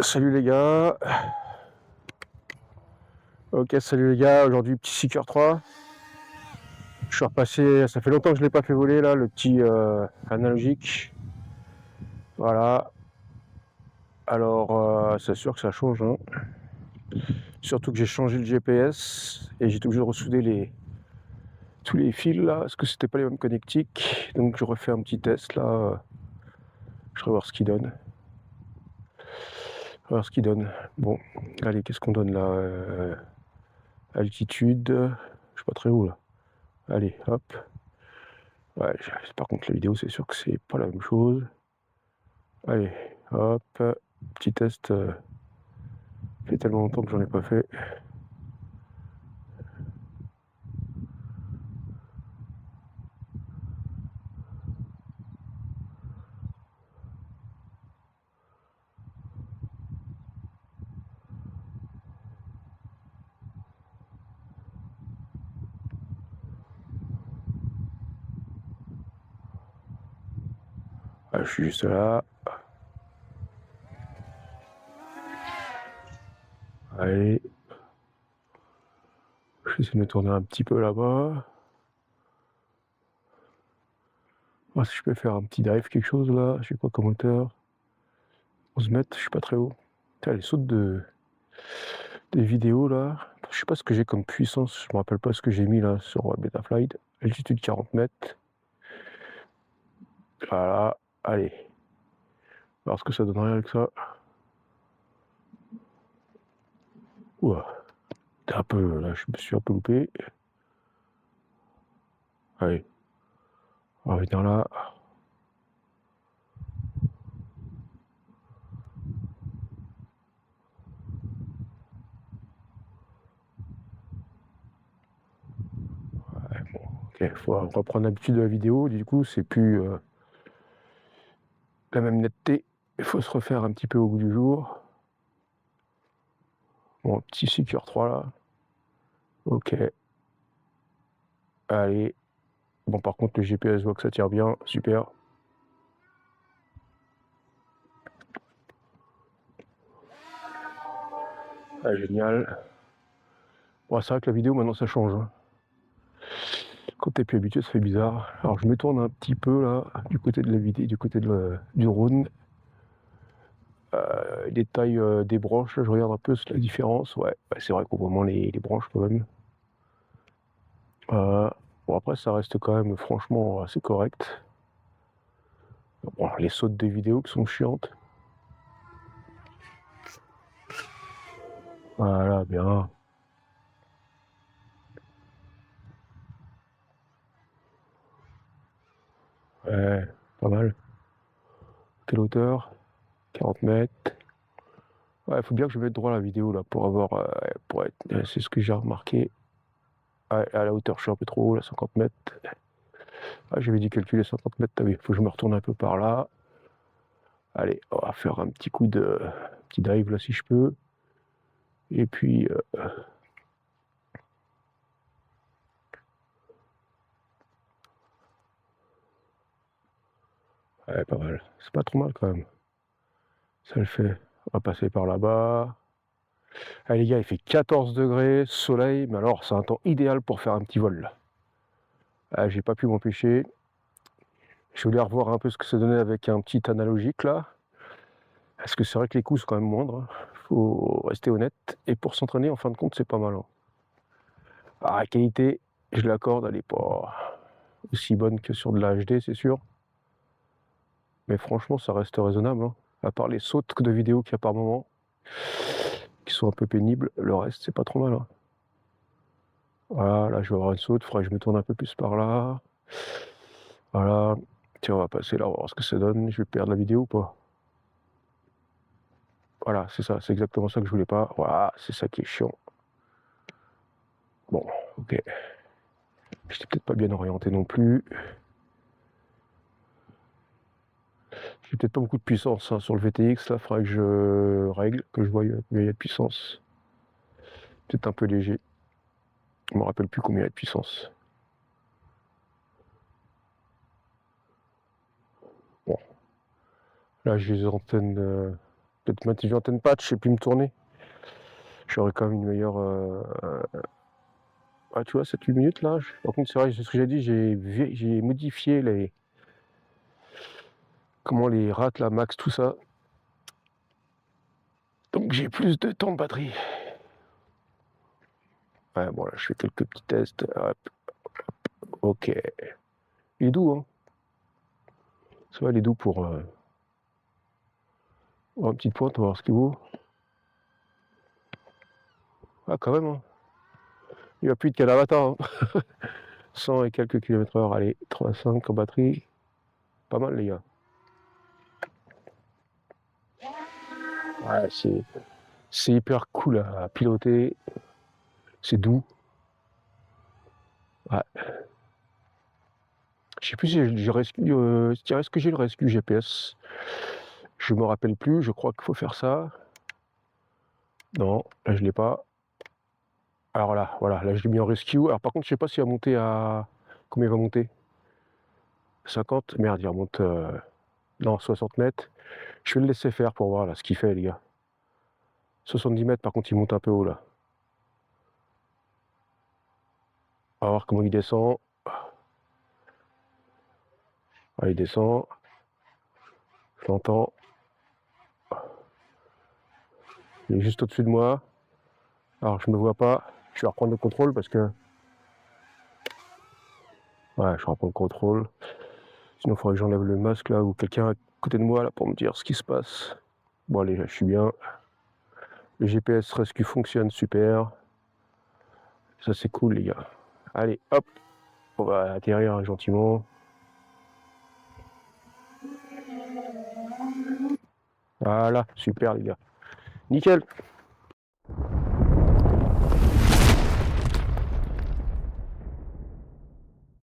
salut les gars. Ok, salut les gars. Aujourd'hui, petit Seeker 3. Je suis repassé, ça fait longtemps que je ne l'ai pas fait voler là, le petit analogique. Voilà. Alors, c'est sûr que ça change, hein. Surtout que j'ai changé le GPS et j'étais obligé de ressouder tous les fils là, parce que c'était pas les mêmes connectiques. Donc, je refais un petit test là. Je vais voir ce qu'il donne. Bon, allez, qu'est-ce qu'on donne là altitude. Je suis pas très haut là. Allez, hop. Ouais, par contre la vidéo c'est sûr que c'est pas la même chose. Allez, hop, petit test. Fait tellement longtemps que j'en ai pas fait. Ah, je suis juste là. Allez. Je vais essayer de me tourner un petit peu là-bas. Voir si je peux faire un petit dive, quelque chose là. Je sais pas comme hauteur. 11 mètres, je suis pas très haut. Putain, les sautes des vidéos là. Je sais pas ce que j'ai comme puissance. Je me rappelle pas ce que j'ai mis là sur Betaflight. Altitude 40 mètres. Voilà. Allez. Alors ce que ça donnerait avec ça. Ouah. Un peu, là, je me suis un peu loupé. Allez. On va venir là. Ok, faut reprendre l'habitude de la vidéo, du coup c'est plus la même netteté. Il faut se refaire un petit peu au bout du jour. Bon, petit Secure 3 là. Ok. Allez. Bon, par contre, le GPS voit que ça tire bien. Super. Ah, génial. Bon, c'est vrai que la vidéo maintenant ça change, hein. Quand t'es plus habitué, ça fait bizarre. Alors je me tourne un petit peu là, du côté de la vidéo, du côté du drone. Les tailles des branches, là, je regarde un peu la différence. Ouais, c'est vrai qu'on voit moins les branches quand même. Bon, après, ça reste quand même franchement assez correct. Bon, les sautes des vidéos qui sont chiantes. Voilà, bien. Ouais, pas mal. Quelle hauteur? 40 mètres. Ouais, faut bien que je mette droit la vidéo là pour avoir. Pour être. C'est ce que j'ai remarqué. Ouais, à la hauteur, je suis un peu trop haut, là, 50 mètres. Ah, j'avais dit calculer 50 mètres. Ah oui, faut que je me retourne un peu par là. Allez, on va faire un petit coup de. Petit dive là si je peux. Et puis. Ouais, pas mal. C'est pas trop mal quand même. Ça le fait. On va passer par là-bas. Allez les gars, il fait 14 degrés, soleil, mais alors c'est un temps idéal pour faire un petit vol là. Ah, j'ai pas pu m'empêcher. Je voulais revoir un peu ce que ça donnait avec un petit analogique là. Parce que c'est vrai que les coûts sont quand même moindres, hein. Faut rester honnête. Et pour s'entraîner, en fin de compte, c'est pas mal, hein. Ah, la qualité, je l'accorde, elle est pas aussi bonne que sur de la HD, c'est sûr. Mais franchement, ça reste raisonnable, hein. À part les sautes de vidéos qu'il y a par moment, qui sont un peu pénibles, le reste, c'est pas trop mal, hein. Voilà, là, je vais avoir une saute, il faudrait que je me tourne un peu plus par là. Voilà. Tiens, on va passer là, on va voir ce que ça donne. Je vais perdre la vidéo ou pas? Voilà, c'est ça, c'est exactement ça que je voulais pas. Voilà, c'est ça qui est chiant. Bon, ok. J'étais peut-être pas bien orienté non plus. J'ai peut-être pas beaucoup de puissance hein, sur le VTX, là, faudrait que je règle, que je voie combien il y a de puissance. Peut-être un peu léger. Je me rappelle plus combien il y a de puissance. Bon. Là, j'ai les antennes Peut-être mettre une antenne patch et puis me tourner. J'aurais quand même une meilleure... Ah, tu vois, 7-8 minutes là. Par contre, c'est vrai, c'est ce que j'ai dit, j'ai modifié les... Comment les rats, la max, tout ça. Donc j'ai plus de temps de batterie. Ouais, bon là, je fais quelques petits tests. Hop. Ok. Il est doux, hein. Ça va, il est doux pour... Oh, une petite pointe, on va voir ce qu'il vaut. Ah, quand même, hein. Il va plus de Canavata, hein. 100 et quelques km/h. Allez, 3,5 en batterie. Pas mal, les gars. Ouais, c'est hyper cool à piloter. C'est doux. Ouais. Je sais plus si j'ai est-ce que j'ai le rescue GPS? Je me rappelle plus. Je crois qu'il faut faire ça. Non, là, je l'ai pas. Alors là, voilà, là, je l'ai mis en rescue. Alors, par contre, je sais pas s'il va monter à... Combien il va monter? 50? Merde, il remonte... Non, 60 mètres. Je vais le laisser faire pour voir là ce qu'il fait, les gars. 70 mètres, par contre, il monte un peu haut là. On va voir comment il descend. Ah, il descend. Je l'entends. Il est juste au-dessus de moi. Alors, je me vois pas. Je vais reprendre le contrôle parce que... Ouais, je reprends le contrôle. Sinon, il faudrait que j'enlève le masque là ou quelqu'un à côté de moi là pour me dire ce qui se passe. Bon, allez, je suis bien. Le GPS Rescue fonctionne super. Ça, c'est cool, les gars. Allez, hop. On va atterrir gentiment. Voilà, super, les gars. Nickel.